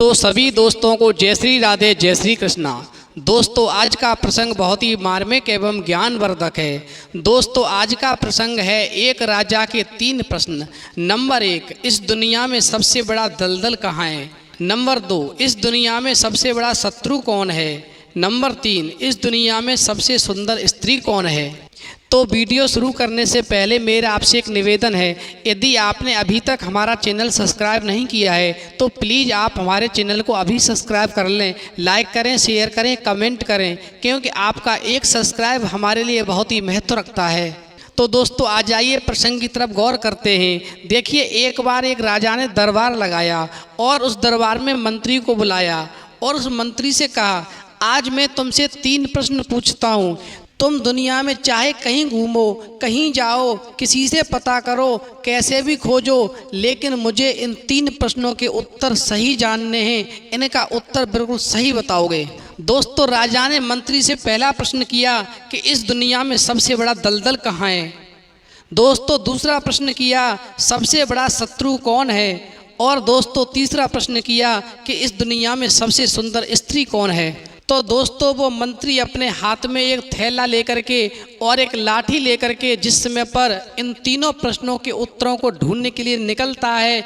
तो सभी दोस्तों को जय श्री राधे जय श्री कृष्णा। दोस्तों आज का प्रसंग बहुत ही मार्मिक एवं ज्ञानवर्धक है। दोस्तों आज का प्रसंग है एक राजा के 3 प्रश्न। नंबर 1, इस दुनिया में सबसे बड़ा दलदल कहाँ है। नंबर 2, इस दुनिया में सबसे बड़ा शत्रु कौन है। नंबर 3, इस दुनिया में सबसे सुंदर स्त्री कौन है। तो वीडियो शुरू करने से पहले मेरा आपसे एक निवेदन है, यदि आपने अभी तक हमारा चैनल सब्सक्राइब नहीं किया है तो प्लीज़ आप हमारे चैनल को अभी सब्सक्राइब कर लें, लाइक करें, शेयर करें, कमेंट करें, क्योंकि आपका एक सब्सक्राइब हमारे लिए बहुत ही महत्व रखता है। तो दोस्तों आ जाइए प्रसंग की तरफ गौर करते हैं। देखिए एक बार एक राजा ने दरबार लगाया और उस दरबार में मंत्री को बुलाया और उस मंत्री से कहा, आज मैं तुमसे 3 प्रश्न पूछता हूँ। तुम दुनिया में चाहे कहीं घूमो, कहीं जाओ, किसी से पता करो, कैसे भी खोजो, लेकिन मुझे इन 3 प्रश्नों के उत्तर सही जानने हैं। इनका उत्तर बिल्कुल सही बताओगे। दोस्तों राजा ने मंत्री से पहला प्रश्न किया कि इस दुनिया में सबसे बड़ा दलदल कहाँ है। दोस्तों दूसरा प्रश्न किया सबसे बड़ा शत्रु कौन है। और दोस्तों तीसरा प्रश्न किया कि इस दुनिया में सबसे सुंदर स्त्री कौन है। तो दोस्तों वो मंत्री अपने हाथ में एक थैला लेकर के और एक लाठी लेकर के जिस समय पर इन तीनों प्रश्नों के उत्तरों को ढूंढने के लिए निकलता है,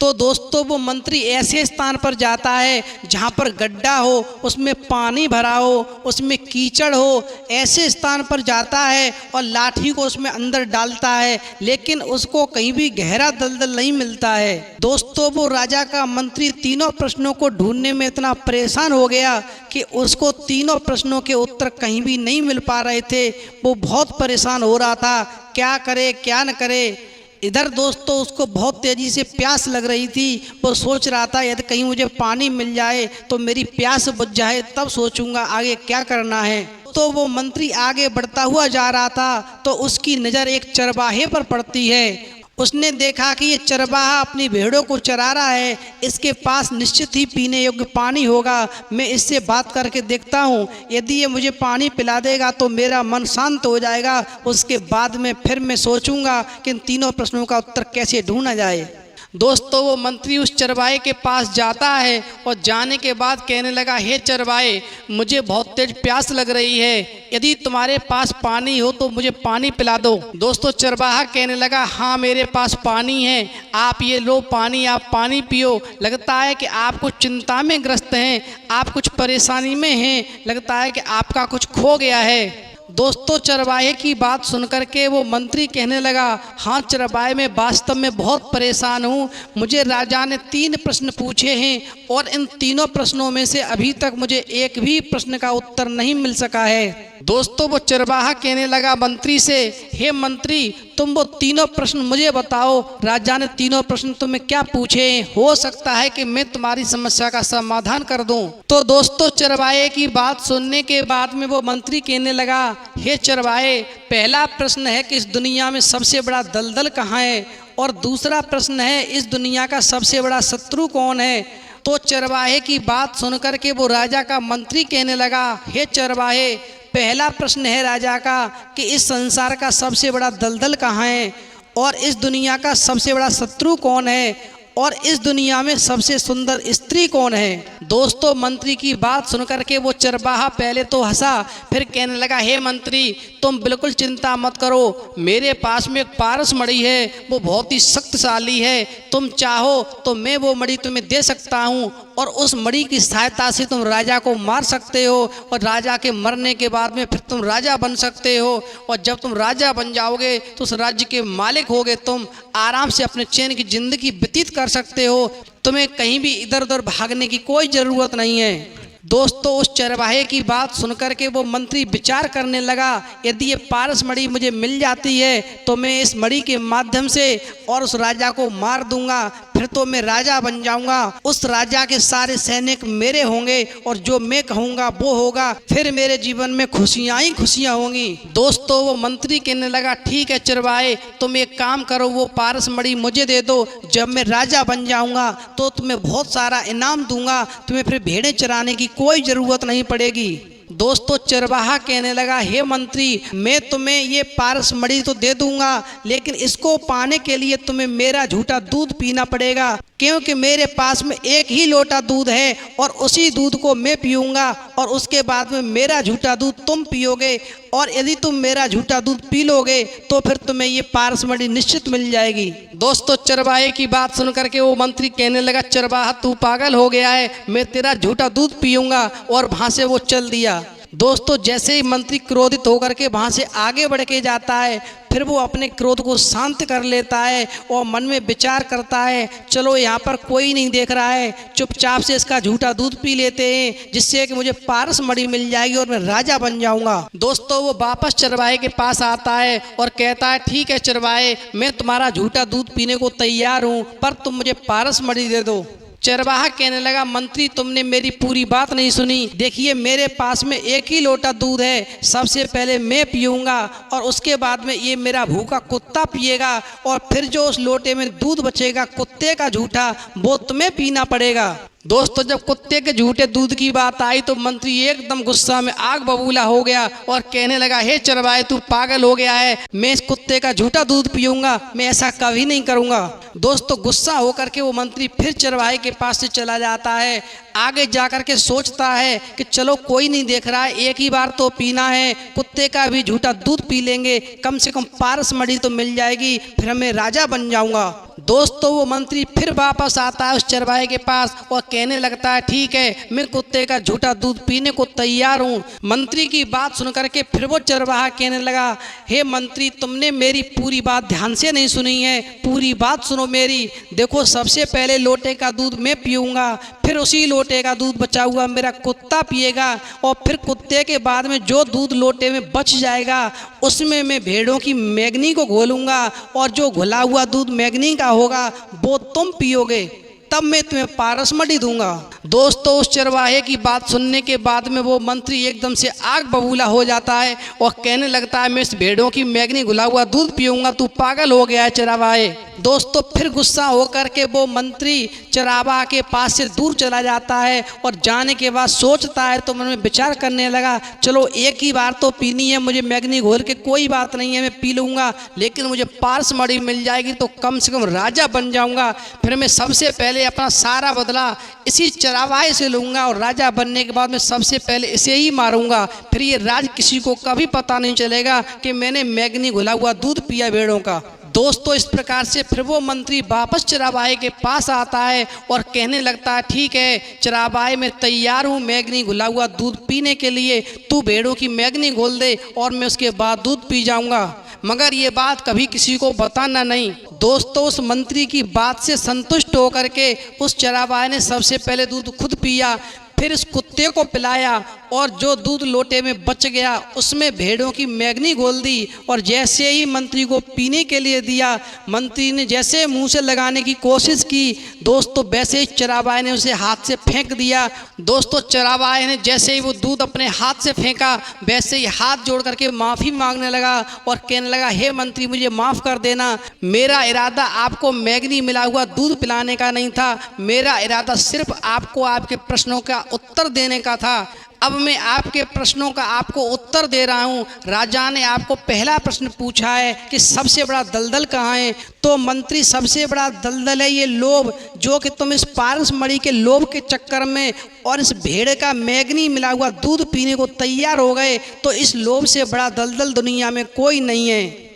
तो दोस्तों वो मंत्री ऐसे स्थान पर जाता है जहाँ पर गड्ढा हो, उसमें पानी भरा हो, उसमें कीचड़ हो, ऐसे स्थान पर जाता है और लाठी को उसमें अंदर डालता है, लेकिन उसको कहीं भी गहरा दलदल नहीं मिलता है। दोस्तों वो राजा का मंत्री तीनों प्रश्नों को ढूंढने में इतना परेशान हो गया कि उसको तीनों प्रश्नों के उत्तर कहीं भी नहीं मिल पा रहे थे। वो बहुत परेशान हो रहा था, क्या करे क्या न करे। इधर दोस्तों उसको बहुत तेज़ी से प्यास लग रही थी। वो सोच रहा था यदि कहीं मुझे पानी मिल जाए तो मेरी प्यास बुझ जाए, तब सोचूंगा आगे क्या करना है। तो वो मंत्री आगे बढ़ता हुआ जा रहा था तो उसकी नज़र एक चरवाहे पर पड़ती है। उसने देखा कि ये चरवाहा अपनी भेड़ों को चरा रहा है, इसके पास निश्चित ही पीने योग्य पानी होगा। मैं इससे बात करके देखता हूँ, यदि ये मुझे पानी पिला देगा तो मेरा मन शांत हो जाएगा। उसके बाद में फिर मैं सोचूंगा कि इन तीनों प्रश्नों का उत्तर कैसे ढूंढा जाए। दोस्तों वो मंत्री उस चरवाहे के पास जाता है और जाने के बाद कहने लगा, हे चरवाहे, मुझे बहुत तेज प्यास लग रही है, यदि तुम्हारे पास पानी हो तो मुझे पानी पिला दो। दोस्तों चरवाहा कहने लगा, हाँ मेरे पास पानी है, आप ये लो पानी, आप पानी पियो। लगता है कि आप कुछ चिंता में ग्रस्त हैं, आप कुछ परेशानी में हैं, लगता है कि आपका कुछ खो गया है। दोस्तों चरवाहे की बात सुनकर के वो मंत्री कहने लगा, हाँ चरवाहे मैं वास्तव में बहुत परेशान हूँ। मुझे राजा ने 3 प्रश्न पूछे हैं और इन तीनों प्रश्नों में से अभी तक मुझे एक भी प्रश्न का उत्तर नहीं मिल सका है। दोस्तों वो चरवाहा कहने लगा मंत्री से, हे मंत्री तुम वो तीनों प्रश्न मुझे बताओ। राजा ने तीनों प्रश्न तुम्हें क्या पूछे, हो सकता है कि मैं तुम्हारी समस्या का समाधान कर दूं। तो दोस्तों चरवाहे की बात सुनने के बाद में वो मंत्री कहने लगा, हे चरवाहे, पहला प्रश्न है कि इस दुनिया में सबसे बड़ा दलदल कहाँ है, और दूसरा प्रश्न है इस दुनिया का सबसे बड़ा शत्रु कौन है। तो चरवाहे की बात सुनकर के वो राजा का मंत्री कहने लगा, हे चरवाहे, पहला प्रश्न है राजा का कि इस संसार का सबसे बड़ा दलदल कहाँ है, और इस दुनिया का सबसे बड़ा शत्रु कौन है, और इस दुनिया में सबसे सुंदर स्त्री कौन है। दोस्तों मंत्री की बात सुनकर के वो चरवाहा पहले तो हंसा, फिर कहने लगा, हे मंत्री तुम बिल्कुल चिंता मत करो, मेरे पास में एक पारस मणि है, वो बहुत ही शक्तिशाली है। तुम चाहो तो मैं वो मणि तुम्हें दे सकता हूँ और उस मणि की सहायता से तुम राजा को मार सकते हो, और राजा के मरने के बाद में फिर तुम राजा बन सकते हो, और जब तुम राजा बन जाओगे तो उस राज्य के मालिक होगे, तुम आराम से अपने चैन की जिंदगी व्यतीत कर सकते हो, तुम्हें कहीं भी इधर उधर भागने की कोई ज़रूरत नहीं है। दोस्तों उस चरवाहे की बात सुनकर के वो मंत्री विचार करने लगा, यदि ये पारस मणि मुझे मिल जाती है तो मैं इस मणि के माध्यम से और उस राजा को मार दूंगा, फिर तो मैं राजा बन जाऊंगा, उस राजा के सारे सैनिक मेरे होंगे और जो मैं कहूँगा वो होगा, फिर मेरे जीवन में खुशियाँ ही खुशियाँ होंगी। दोस्तों वो मंत्री कहने लगा, ठीक है चरवाहे, तुम एक काम करो, वो पारस मणि मुझे दे दो, जब मैं राजा बन जाऊंगा तो तुम्हें बहुत सारा इनाम दूंगा, तुम्हें फिर भेड़ें चराने की कोई ज़रूरत नहीं पड़ेगी। दोस्तों चरवाहा कहने लगा, हे मंत्री, मैं तुम्हें ये पारस मणि तो दे दूंगा, लेकिन इसको पाने के लिए तुम्हें मेरा झूठा दूध पीना पड़ेगा, क्योंकि मेरे पास में एक ही लोटा दूध है और उसी दूध को मैं पीऊँगा और उसके बाद में मेरा झूठा दूध तुम पियोगे, और यदि तुम मेरा झूठा दूध पी लोगे तो फिर तुम्हें ये पारसमणि निश्चित मिल जाएगी। दोस्तों चरवाहे की बात सुन करके वो मंत्री कहने लगा, चरवाहा तू पागल हो गया है, मैं तेरा झूठा दूध पीऊँगा, और वहाँ से वो चल दिया। दोस्तों जैसे ही मंत्री क्रोधित होकर के वहाँ से आगे बढ़ के जाता है, फिर वो अपने क्रोध को शांत कर लेता है और मन में विचार करता है, चलो यहाँ पर कोई नहीं देख रहा है, चुपचाप से इसका झूठा दूध पी लेते हैं, जिससे कि मुझे पारसमणि मिल जाएगी और मैं राजा बन जाऊंगा। दोस्तों वो वापस चरवाहे के पास आता है और कहता है, ठीक है चरवाहे, मैं तुम्हारा झूठा दूध पीने को तैयार हूँ, पर तुम मुझे पारसमणि दे दो। चरवाहा कहने लगा, मंत्री तुमने मेरी पूरी बात नहीं सुनी। देखिए मेरे पास में एक ही लोटा दूध है, सबसे पहले मैं पीऊँगा और उसके बाद में ये मेरा भूखा कुत्ता पिएगा, और फिर जो उस लोटे में दूध बचेगा कुत्ते का झूठा, वो तुम्हें पीना पड़ेगा। दोस्तों जब कुत्ते के झूठे दूध की बात आई तो मंत्री एकदम गुस्सा में आग बबूला हो गया और कहने लगा, हे चरवाहे तू पागल हो गया है, मैं इस कुत्ते का झूठा दूध पीऊँगा, मैं ऐसा कभी नहीं करूँगा। दोस्तों गुस्सा होकर के वो मंत्री फिर चरवाहे के पास से चला जाता है। आगे जाकर के सोचता है कि चलो कोई नहीं देख रहा है, एक ही बार तो पीना है, कुत्ते का भी झूठा दूध पी लेंगे, कम से कम पारसमणि तो मिल जाएगी, फिर मैं राजा बन जाऊंगा। दोस्तों वो मंत्री फिर वापस आता है उस चरवाहे के पास और कहने लगता है, ठीक है मैं कुत्ते का झूठा दूध पीने को तैयार हूँ। मंत्री की बात सुन करके फिर वो चरवाहा कहने लगा, हे मंत्री तुमने मेरी पूरी बात ध्यान से नहीं सुनी है, पूरी बात सुनो मेरी। देखो सबसे पहले लोटे का दूध मैं पीऊँगा, फिर उसी लोटे का दूध बचा हुआ मेरा कुत्ता पिएगा, और फिर कुत्ते के बाद में जो दूध लोटे में बच जाएगा उसमें मैं भेड़ों की मैगनी को घोलूँगा, और जो घुला हुआ दूध मैगनी का होगा वो तुम पियोगे, तब मैं तुम्हें पारसमणि दूंगा। दोस्तों उस चरवाहे की बात सुनने के बाद में वो मंत्री एकदम से आग बबूला हो जाता है और कहने लगता है, मैं इस भेड़ों की मैगनी घुला हुआ दूध पीऊँगा, तू पागल हो गया है चरवाहे। दोस्तों फिर गुस्सा होकर के वो मंत्री चरवाहा के पास से दूर चला जाता है और जाने के बाद सोचता है तो मन में विचार करने लगा, चलो एक ही बार तो पीनी है मुझे मैगनी घोल के, कोई बात नहीं है मैं पी लूँगा, लेकिन मुझे पारसमणि मिल जाएगी तो कम से कम राजा बन जाऊँगा। फिर मैं सबसे पहले अपना सारा बदला इसी चरवाहे से लूँगा और राजा बनने के बाद मैं सबसे पहले इसे ही मारूँगा, फिर ये राज किसी को कभी पता नहीं चलेगा कि मैंने मैगनी घुला हुआ दूध पिया भेड़ों का। दोस्तों इस प्रकार से फिर वो मंत्री वापस चरवाहे के पास आता है और कहने लगता है, ठीक है चरवाहे मैं तैयार हूँ मैगनी घुला हुआ दूध पीने के लिए, तू भेड़ों की मैगनी घोल दे और मैं उसके बाद दूध पी जाऊँगा, मगर ये बात कभी किसी को बताना नहीं। दोस्तों उस मंत्री की बात से संतुष्ट होकर के उस चरवाहे ने सबसे पहले दूध खुद पिया, फिर इस कुत्ते को पिलाया, और जो दूध लोटे में बच गया उसमें भेड़ों की मैगनी घोल दी, और जैसे ही मंत्री को पीने के लिए दिया, मंत्री ने जैसे मुंह से लगाने की कोशिश की दोस्तों वैसे ही चरवाहे ने उसे हाथ से फेंक दिया। दोस्तों चरवाहे ने जैसे ही वो दूध अपने हाथ से फेंका वैसे ही हाथ जोड़ करके माफ़ी मांगने लगा और कहने लगा, हे मंत्री मुझे माफ़ कर देना, मेरा इरादा आपको मैगनी मिला हुआ दूध पिलाने का नहीं था, मेरा इरादा सिर्फ आपको आपके प्रश्नों का उत्तर देने का था। अब मैं आपके प्रश्नों का आपको उत्तर दे रहा हूँ। राजा ने आपको पहला प्रश्न पूछा है कि सबसे बड़ा दलदल कहाँ है, तो मंत्री सबसे बड़ा दलदल है ये लोभ, जो कि तुम इस पारसमणि के लोभ के चक्कर में और इस भेड़ का मैगनी मिला हुआ दूध पीने को तैयार हो गए, तो इस लोभ से बड़ा दलदल दुनिया में कोई नहीं है।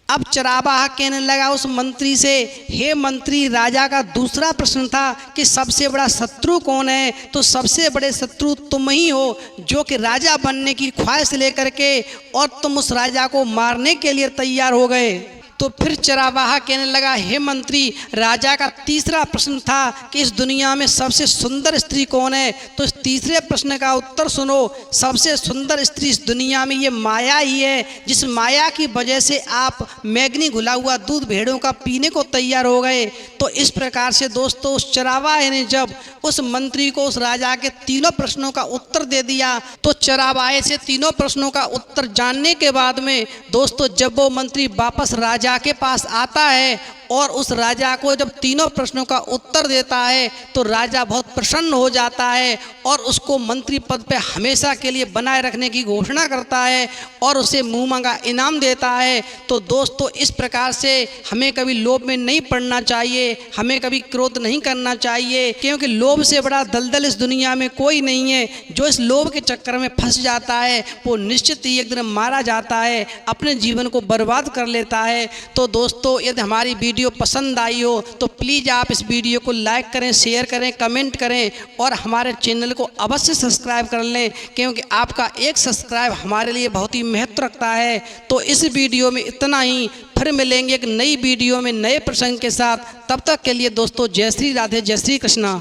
अब चरवाहा कहने लगा उस मंत्री से, हे मंत्री राजा का दूसरा प्रश्न था कि सबसे बड़ा शत्रु कौन है, तो सबसे बड़े शत्रु तुम ही हो, जो कि राजा बनने की ख्वाहिश लेकर के और तुम उस राजा को मारने के लिए तैयार हो गए। तो फिर चरवाहा कहने लगा, हे मंत्री राजा का तीसरा प्रश्न था कि इस दुनिया में सबसे सुंदर स्त्री कौन है, तो इस तीसरे प्रश्न का उत्तर सुनो, सबसे सुंदर स्त्री इस दुनिया में ये माया ही है, जिस माया की वजह से आप मैगनी घुला हुआ दूध भेड़ों का पीने को तैयार हो गए। तो इस प्रकार से दोस्तों उस चरवाहे ने जब उस मंत्री को उस राजा के तीनों प्रश्नों का उत्तर दे दिया, तो चरवाहे से तीनों प्रश्नों का उत्तर जानने के बाद में दोस्तों जब वो मंत्री वापस राजा के पास आता है और उस राजा को जब तीनों प्रश्नों का उत्तर देता है तो राजा बहुत प्रसन्न हो जाता है और उसको मंत्री पद पे हमेशा के लिए बनाए रखने की घोषणा करता है और उसे मुँह मांगा इनाम देता है। तो दोस्तों इस प्रकार से हमें कभी लोभ में नहीं पड़ना चाहिए, हमें कभी क्रोध नहीं करना चाहिए, क्योंकि लोभ से बड़ा दलदल इस दुनिया में कोई नहीं है। जो इस लोभ के चक्कर में फंस जाता है वो निश्चित ही एक दिन मारा जाता है, अपने जीवन को बर्बाद कर लेता है। तो दोस्तों यदि हमारी वीडियो पसंद आई हो तो प्लीज़ आप इस वीडियो को लाइक करें, शेयर करें, कमेंट करें और हमारे चैनल को अवश्य सब्सक्राइब कर लें, क्योंकि आपका एक सब्सक्राइब हमारे लिए बहुत ही महत्व रखता है। तो इस वीडियो में इतना ही, फिर मिलेंगे एक नई वीडियो में नए प्रसंग के साथ। तब तक के लिए दोस्तों जय श्री राधे, जय श्री कृष्णा।